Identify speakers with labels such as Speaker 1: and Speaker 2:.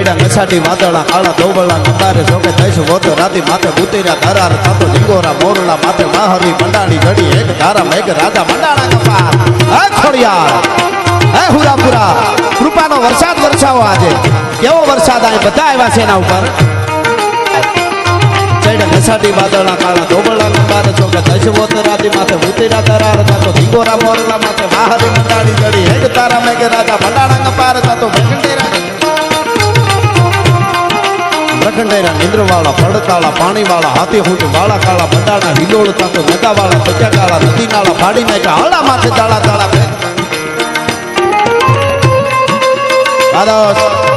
Speaker 1: ચૈડા નસાટી વાદળા કાળા દોબળા કંદારે જોકે દઈશ વોતો રાતી માથે ઉતર્યા ધરાર થાતો ઝીંગોરા મોરલા માથે માહરી મંડાણી ઘડી એક ધારા મેઘ રાજા મંડાણા કપાર હે ખોડિયાર હે હુરાપુરા કૃપાનો વરસાદ વરસાવો આજે કેવો વરસાદ આ બધા આવ્યા છે એના ઉપર ચૈડા નસાટી વાદળા કાળા દોબળા કંદારે જોકે દઈશ વોતો રાતી માથે ઉતર્યા ધરાર થાતો ઝીંગોરા મોરલા માથે માહરી મંડાણી ઘડી એક ધારા મેઘ રાજા મંડાણા કપાર થાતો પ્રખંડેરા નિંદ્રવાળા પડતાળા પાણીવાળા હાથી હુંટ વાળા કાળા બંડાણા હિલોળ તાતો નગાવાળા પચાકાળા નદી નાળા ફાડી નાખ્યા હળા માથે તાળા તાળા